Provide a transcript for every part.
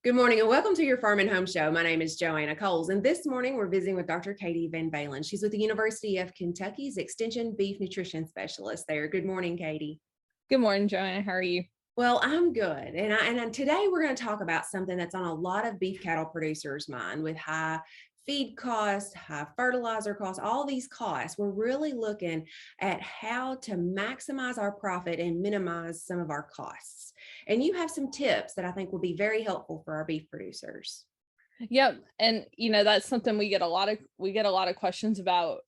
Good morning and welcome to your Farm and Home Show. My name is Joanna Coles, and this morning we're visiting with Dr. Katie VanValin. She's with the University of Kentucky's Extension Beef Nutrition Specialist there. Good morning, Katie. Good morning, Joanna. How are you? Well, I'm good. And today we're going to talk about something that's on a lot of beef cattle producers' mind with high feed costs, high fertilizer costs, all these costs. We're really looking at how to maximize our profit and minimize some of our costs. And you have some tips that I think will be very helpful for our beef producers. Yep. And that's something we get a lot of questions about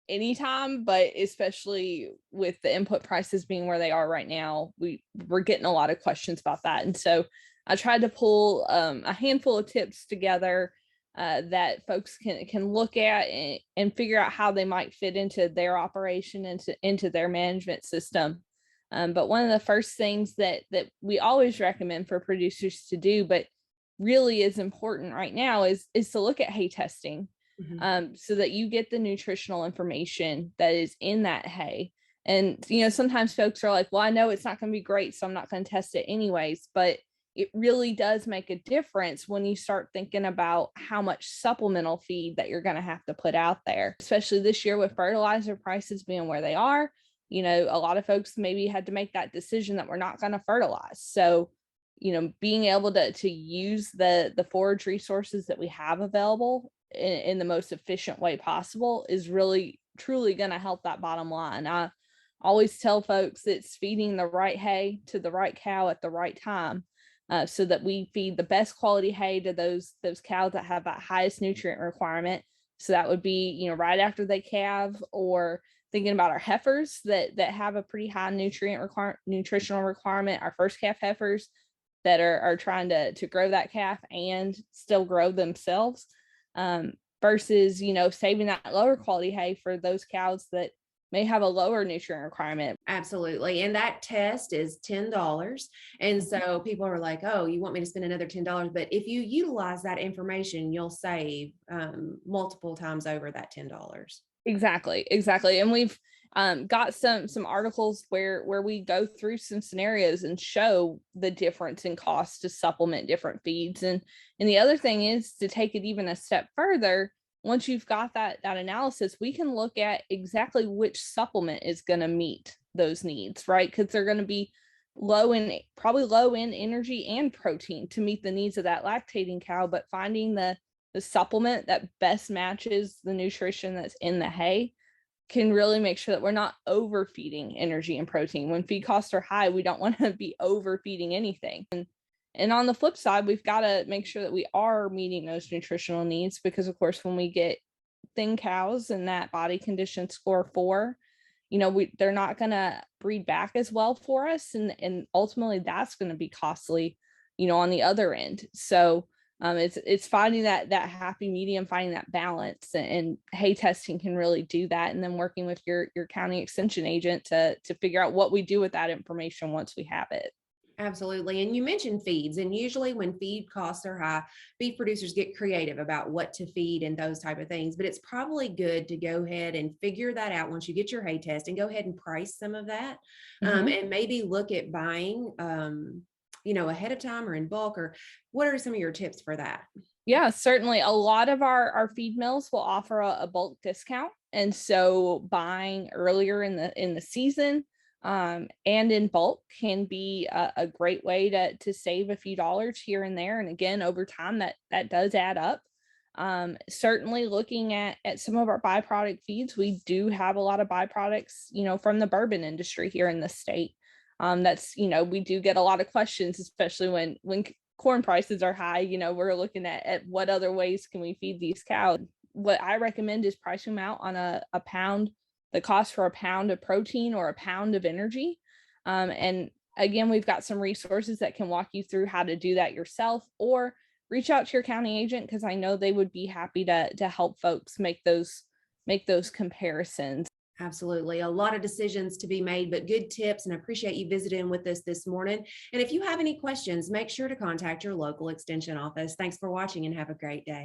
anytime, but especially with the input prices being where they are right now, we're getting a lot of questions about that. And so I tried to pull a handful of tips together that folks can look at and figure out how they might fit into their operation and into their management system. But one of the first things that we always recommend for producers to do, but really is important right now, is to look at hay testing. So that you get the nutritional information that is in that hay. And, sometimes folks are like, well, I know it's not going to be great, so I'm not going to test it anyways. But it really does make a difference when you start thinking about how much supplemental feed that you're going to have to put out there, especially this year with fertilizer prices being where they are. A lot of folks maybe had to make that decision that we're not going to fertilize. So, being able to use the forage resources that we have available in the most efficient way possible is really truly going to help that bottom line. I always tell folks it's feeding the right hay to the right cow at the right time, so that we feed the best quality hay to those cows that have that highest nutrient requirement. So that would be, right after they calve, or thinking about our heifers that have a pretty high nutritional requirement, our first calf heifers that are trying to grow that calf and still grow themselves, versus, saving that lower quality hay for those cows that may have a lower nutrient requirement. Absolutely. And that test is $10. And so people are like, oh, you want me to spend another $10? But if you utilize that information, you'll save multiple times over that $10. Exactly. And we've got some articles where we go through some scenarios and show the difference in cost to supplement different feeds. And the other thing is to take it even a step further. Once you've got that analysis, we can look at exactly which supplement is going to meet those needs, right? Because they're going to be probably low in energy and protein to meet the needs of that lactating cow, but finding the supplement that best matches the nutrition that's in the hay can really make sure that we're not overfeeding energy and protein. When feed costs are high, we don't want to be overfeeding anything. And on the flip side, we've got to make sure that we are meeting those nutritional needs, because of course, when we get thin cows and that body condition score 4, they're not going to breed back as well for us. And ultimately that's going to be costly, on the other end. So it's finding that happy medium, finding that balance, and hay testing can really do that. And then working with your county extension agent to figure out what we do with that information once we have it. Absolutely. And you mentioned feeds, and usually when feed costs are high, beef producers get creative about what to feed and those type of things. But it's probably good to go ahead and figure that out once you get your hay test, and go ahead and price some of that, and maybe look at buying, ahead of time or in bulk. Or what are some of your tips for that? Yeah, certainly. A lot of our feed mills will offer a bulk discount. And so buying earlier in the season, and in bulk can be a great way to save a few dollars here and there. And again, over time, that does add up. Certainly looking at some of our byproduct feeds, we do have a lot of byproducts, from the bourbon industry here in the state. We do get a lot of questions, especially when corn prices are high. We're looking at what other ways can we feed these cows. What I recommend is pricing them out on a pound, the cost for a pound of protein or a pound of energy. And again, we've got some resources that can walk you through how to do that yourself, or reach out to your county agent, because I know they would be happy to help folks make those comparisons. Absolutely. A lot of decisions to be made, but good tips, and I appreciate you visiting with us this morning. And if you have any questions, make sure to contact your local extension office. Thanks for watching and have a great day.